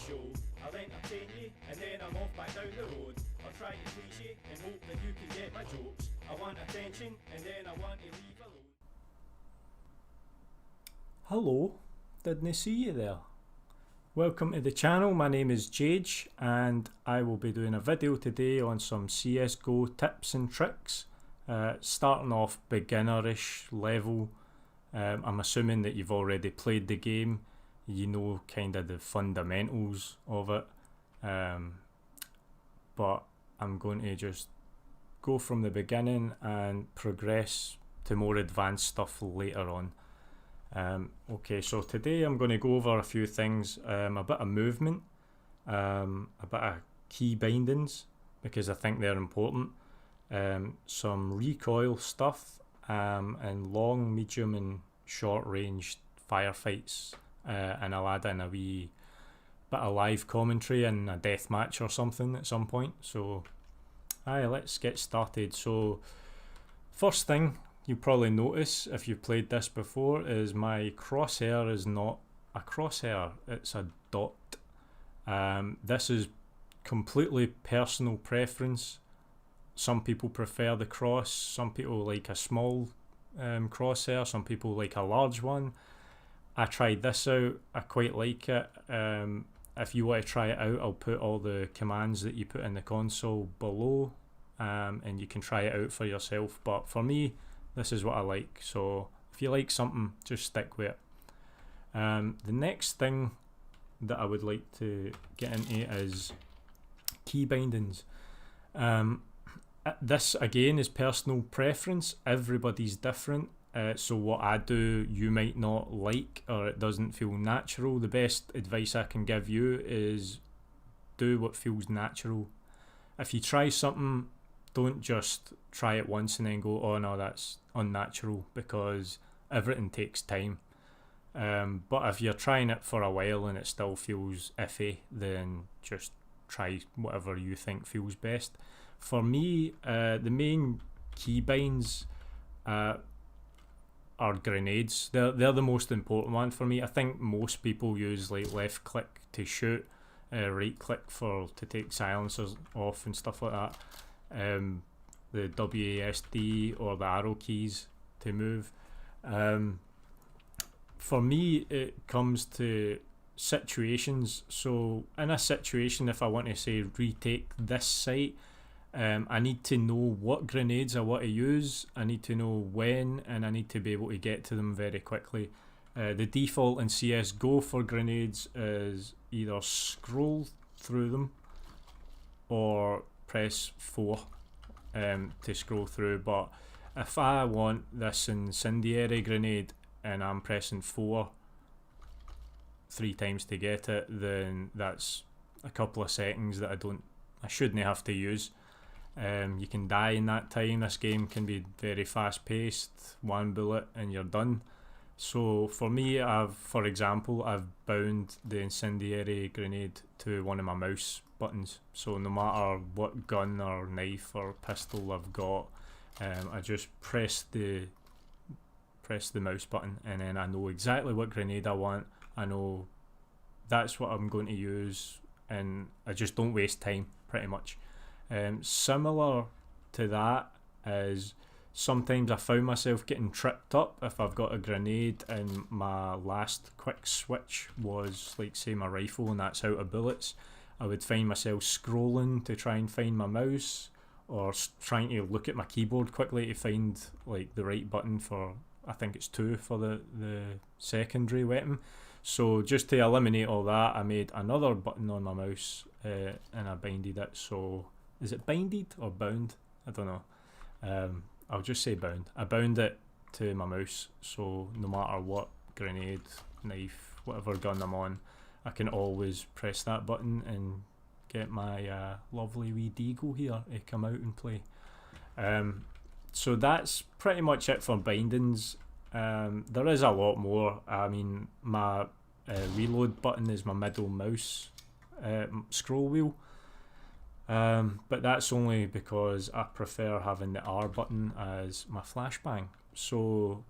show. I'll entertain you and then I'm off back down the road. I'll try to please you and hope that you can get my jokes. I want attention and then I want to leave alone. Hello, didn't see you there. Welcome to the channel, my name is JaiGe and I will be doing a video today on some CSGO tips and tricks. Starting off beginnerish level. I'm assuming that you've already played the game, you know kind of the fundamentals of it, but I'm going to just go from the beginning and progress to more advanced stuff later on. Okay, so today I'm going to go over a few things, a bit of movement, a bit of key bindings because I think they're important, some recoil stuff, and long, medium and short range firefights, and I'll add in a wee bit of live commentary and a death match or something at some point. So let's get started. So first thing you probably notice if you've played this before is my crosshair is not a crosshair, it's a dot. This is completely personal preference. Some people prefer the cross, some people like a small crosshair, some people like a large one. I tried this out, I quite like it. If you want to try it out, I'll put all the commands that you put in the console below, and you can try it out for yourself, but for me this is what I like, so if you like something, just stick with it. The next thing that I would like to get into is key bindings. This again is personal preference, everybody's different, so what I do you might not like or it doesn't feel natural. The best advice I can give you is do what feels natural. If you try something, don't just try it once and then go, oh no, that's unnatural, because everything takes time. But if you're trying it for a while and it still feels iffy, then just try whatever you think feels best. For me, the main keybinds are grenades. They're the most important one for me. I think most people use like left click to shoot, right click to take silencers off and stuff like that. The WASD or the arrow keys to move. For me it comes to situations. So in a situation, if I want to say retake this site, I need to know what grenades I want to use, I need to know when, and I need to be able to get to them very quickly. The default in CSGO for grenades is either scroll through them or press 4 to scroll through, but if I want this incendiary grenade and I'm pressing 4 3 times to get it, then that's a couple of seconds that I shouldn't have to use. You can die in that time. This game can be very fast paced, one bullet and you're done. So for me, for example, I've bound the incendiary grenade to one of my mouse buttons, so no matter what gun or knife or pistol I've got, I just press the mouse button and then I know exactly what grenade I want. I know that's what I'm going to use and I just don't waste time pretty much. Similar to that is sometimes I found myself getting tripped up if I've got a grenade and my last quick switch was like say my rifle and that's out of bullets. I would find myself scrolling to try and find my mouse or trying to look at my keyboard quickly to find like the right button for, I think it's 2 for the secondary weapon. So just to eliminate all that, I made another button on my mouse and I binded it. So is it binded or bound? I don't know. I'll just say bound. I bound it to my mouse, so no matter what grenade, knife, whatever gun I'm on, I can always press that button and get my lovely wee Deagle here to come out and play. So that's pretty much it for bindings. There is a lot more. I mean, my reload button is my middle mouse scroll wheel. But that's only because I prefer having the R button as my flashbang. So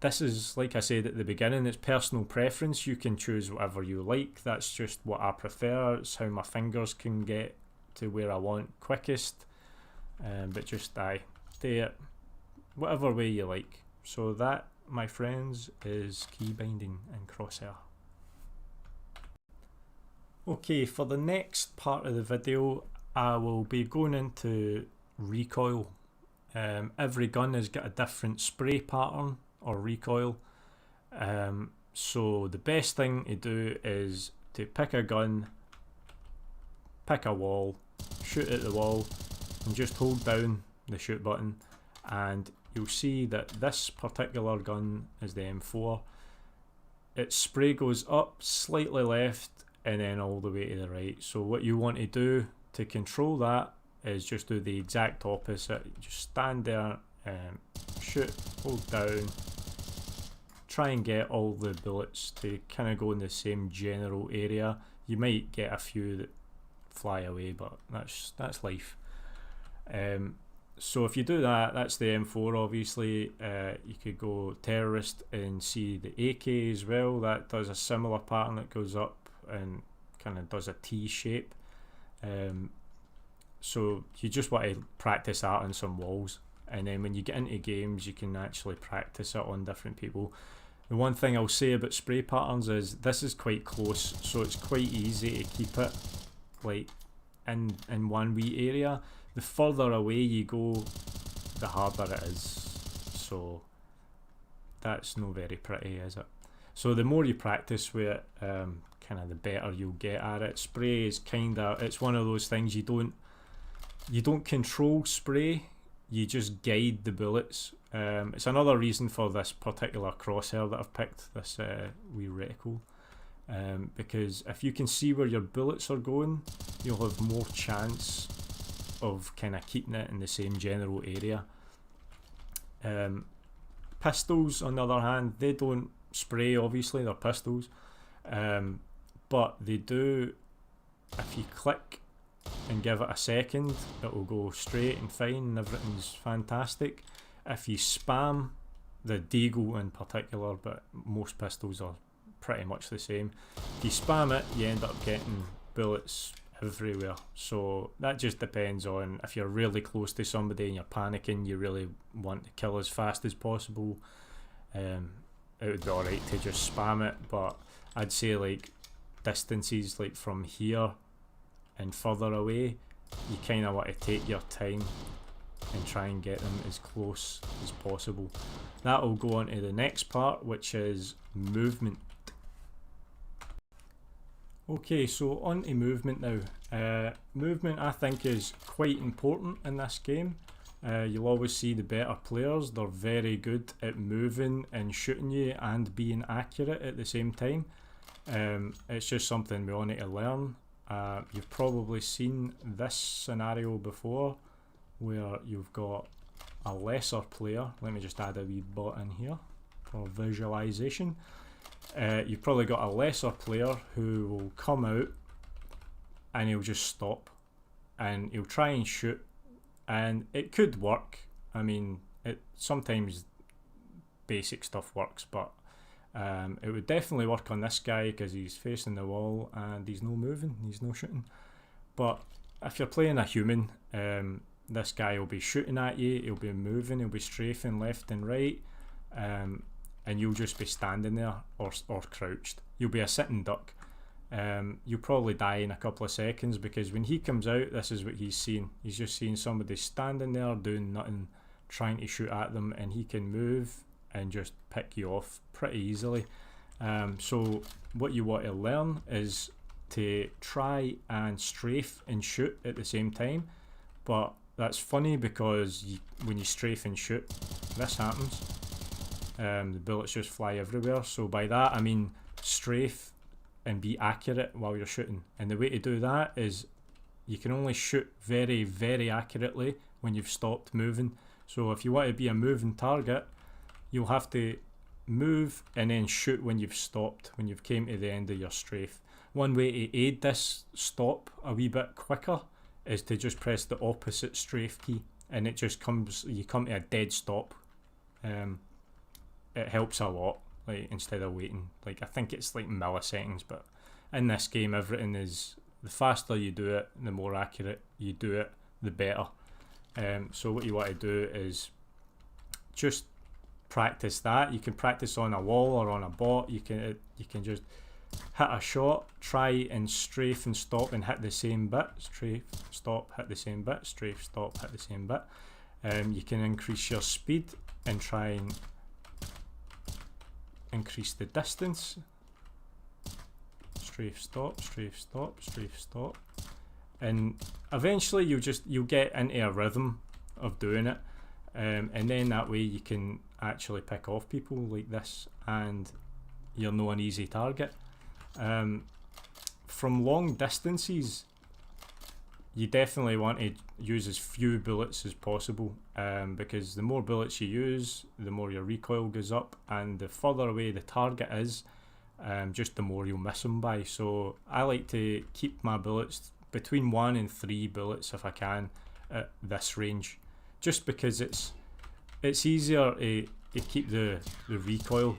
this is, like I said at the beginning, it's personal preference. You can choose whatever you like. That's just what I prefer. It's how my fingers can get to where I want quickest. But just do it whatever way you like. So that, my friends, is key binding in Crosshair. Okay, for the next part of the video, I will be going into recoil. Every gun has got a different spray pattern or recoil. So the best thing to do is to pick a gun, pick a wall, shoot at the wall, and just hold down the shoot button, and you'll see that this particular gun is the M4. Its spray goes up, slightly left, and then all the way to the right. So what you want to do to control that is just do the exact opposite. Just stand there, shoot, hold down, try and get all the bullets to kind of go in the same general area. You might get a few that fly away, but that's life. So if you do that, that's the M4 obviously. You could go terrorist and see the AK as well. That does a similar pattern that goes up and kind of does a T shape. So you just want to practice that on some walls, and then when you get into games you can actually practice it on different people. The one thing I'll say about spray patterns is this is quite close, so it's quite easy to keep it like in one wee area. The further away you go, the harder it is, so that's no very pretty, is it? So the more you practice with it, kind of the better you'll get at it. Spray is it's one of those things you don't control spray, you just guide the bullets. It's another reason for this particular crosshair that I've picked, this wee reticle, because if you can see where your bullets are going, you'll have more chance of kind of keeping it in the same general area. Pistols, on the other hand, they don't spray, obviously, they're pistols, but they do. If you click and give it a second, it will go straight and fine and everything's fantastic. If you spam, the Deagle in particular, but most pistols are pretty much the same, if you spam it, you end up getting bullets everywhere. So that just depends on if you're really close to somebody and you're panicking, you really want to kill as fast as possible, it would be alright to just spam it. But I'd say like distances like from here and further away, you kind of want to take your time and try and get them as close as possible. That will go on to the next part, which is movement. Okay, so on to movement now. Movement, I think, is quite important in this game. You'll always see the better players, they're very good at moving and shooting you and being accurate at the same time. It's just something we all need to learn. You've probably seen this scenario before where you've got a lesser player. Let me just add a wee bot in here for visualization. You've probably got a lesser player who will come out and he'll just stop and he'll try and shoot, and it could work. I mean, sometimes basic stuff works, but it would definitely work on this guy because he's facing the wall and he's no moving, he's no shooting. But if you're playing a human, this guy will be shooting at you, he'll be moving, he'll be strafing left and right, and you'll just be standing there or crouched. You'll be a sitting duck. You'll probably die in a couple of seconds because when he comes out, this is what he's seeing. He's just seeing somebody standing there doing nothing, trying to shoot at them, and he can move and just pick you off pretty easily. So what you want to learn is to try and strafe and shoot at the same time. But that's funny because when you strafe and shoot, this happens. The bullets just fly everywhere. So by that I mean strafe and be accurate while you're shooting. And the way to do that is you can only shoot very, very accurately when you've stopped moving. So if you want to be a moving target, you'll have to move and then shoot when you've stopped, when you've came to the end of your strafe. One way to aid this stop a wee bit quicker is to just press the opposite strafe key, and it just comes, you come to a dead stop. it helps a lot. Like, instead of waiting, like, I think it's like milliseconds, but in this game everything is, the faster you do it, the more accurate you do it, the better. So what you want to do is just practice that. You can practice on a wall or on a bot. You can just hit a shot, try and strafe and stop and hit the same bit. Strafe, stop, hit the same bit. Strafe, stop, hit the same bit. You can increase your speed and try and increase the distance. Strafe, stop, strafe, stop, strafe, stop. And eventually you'll get into a rhythm of doing it. And then that way you can actually pick off people like this, and you're not an easy target. From long distances, you definitely want to use as few bullets as possible, because the more bullets you use, the more your recoil goes up, and the further away the target is, just the more you'll miss them by. So I like to keep my bullets between 1 and 3 bullets if I can at this range, just because it's easier to keep the recoil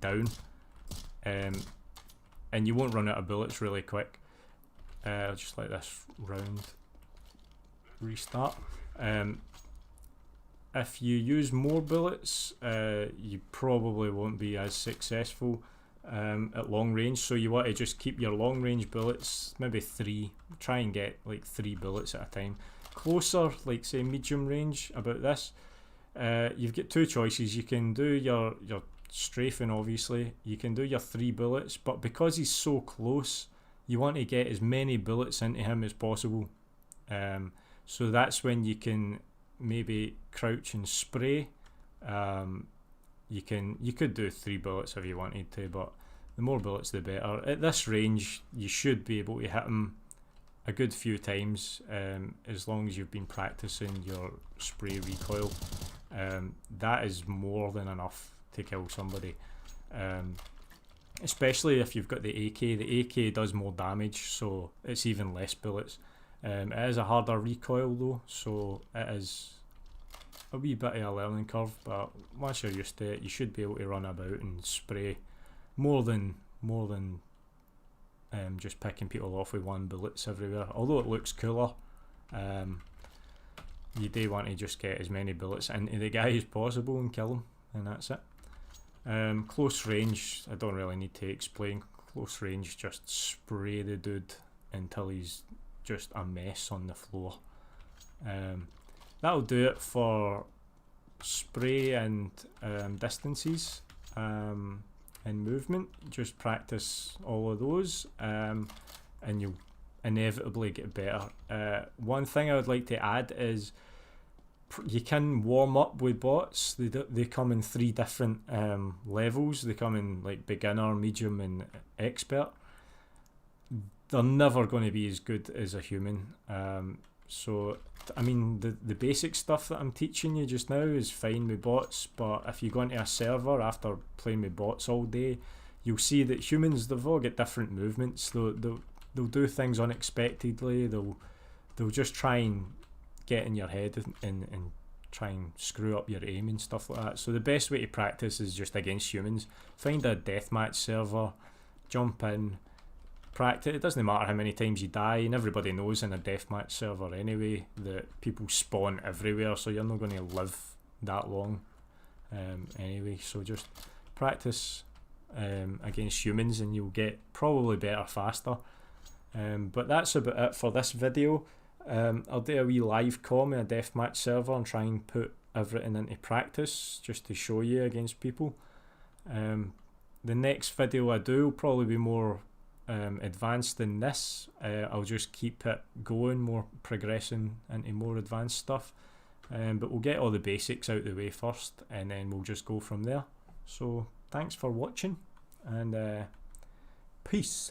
down, and you won't run out of bullets really quick. I'll just let this round restart. If you use more bullets, you probably won't be as successful at long range, so you want to just keep your long range bullets maybe 3. Try and get like 3 bullets at a time. Closer, like say medium range, about this, you've got 2 choices. You can do your strafing, obviously. You can do your 3 bullets, but because he's so close, you want to get as many bullets into him as possible. So that's when you can maybe crouch and spray. You could do 3 bullets if you wanted to, but the more bullets the better. At this range, you should be able to hit him a good few times, as long as you've been practicing your spray recoil. That is more than enough to kill somebody, especially if you've got the AK. The AK does more damage, so it's even less bullets. It is a harder recoil though, so it is a wee bit of a learning curve, but once you're used to it, you should be able to run about and spray more than just picking people off with 1 bullets everywhere. Although it looks cooler, you do want to just get as many bullets into the guy as possible and kill him, and that's it. Close range, I don't really need to explain. Close range, just spray the dude until he's just a mess on the floor. That'll do it for spray and distances, and movement. Just practice all of those, and you'll inevitably get better. One thing I would like to add is you can warm up with bots. They come in 3 different levels. They come in like beginner, medium and expert. They're never going to be as good as a human. So I mean, the basic stuff that I'm teaching you just now is fine with bots, but if you go into a server after playing with bots all day, you'll see that humans, they've all got different movements. They'll do things unexpectedly. They'll just try and get in your head and try and screw up your aim and stuff like that. So the best way to practice is just against humans. Find a deathmatch server, jump in, practice. It doesn't matter how many times you die, and everybody knows in a deathmatch server anyway that people spawn everywhere, so you're not going to live that long anyway. So just practice against humans and you'll get probably better faster. But that's about it for this video. I'll do a wee live comm in a deathmatch server and try and put everything into practice just to show you against people. The next video I do will probably be more advanced than this. I'll just keep it going, more progressing into more advanced stuff, but we'll get all the basics out the way first and then we'll just go from there. So thanks for watching, and peace.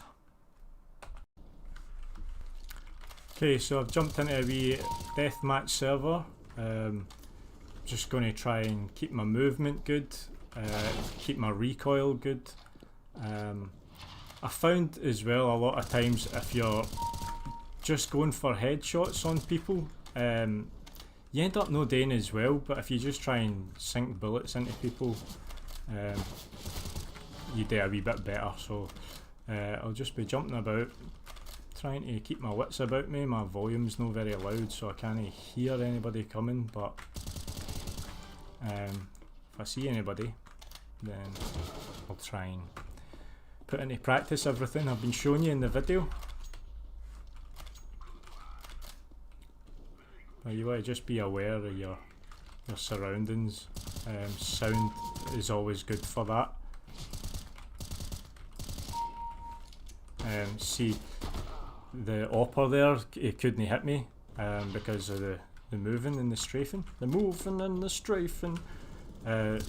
Okay, so I've jumped into a wee deathmatch server. Just going to try and keep my movement good, keep my recoil good. I found as well a lot of times if you're just going for headshots on people, you end up no doing as well, but if you just try and sink bullets into people, you do a wee bit better. So I'll just be jumping about, trying to keep my wits about me. My volume's not very loud, so I can't hear anybody coming, but if I see anybody, then I'll try and put into practice everything I've been showing you in the video. But you want to just be aware of your surroundings. Sound is always good for that. See, the opper there, he couldn't hit me because of the moving and the strafing. The moving and the strafing.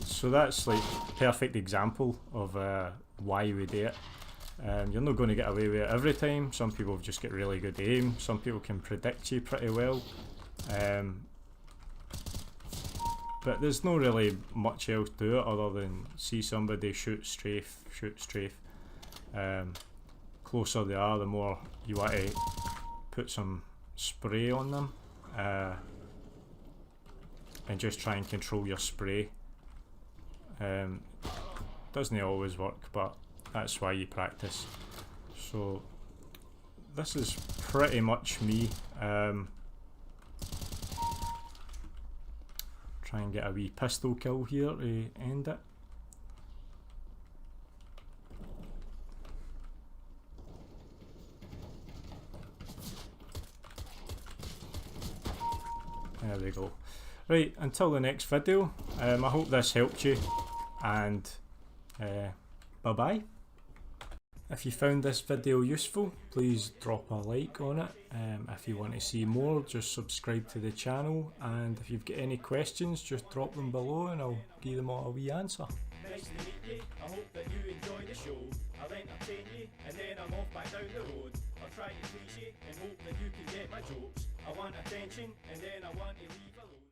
So that's like perfect example of why we do it. You're not going to get away with it every time. Some people just get really good aim. Some people can predict you pretty well. But there's no really much else to it other than see somebody shoot strafe. Closer they are, the more you want to put some spray on them, and just try and control your spray. Doesn't always work, but that's why you practice. So this is pretty much me. Try and get a wee pistol kill here to end it. There we go. Right, until the next video, I hope this helped you, and bye bye. If you found this video useful, please drop a like on it. If you want to see more, just subscribe to the channel, and if you've got any questions, just drop them below and I'll give them all a wee answer. Nice to meet you, I hope that you enjoy the show. I'll entertain you, and then I'm off back down the road. I'll try to please you, and hope that you can get my jokes. I want attention, and then I want to leave alone.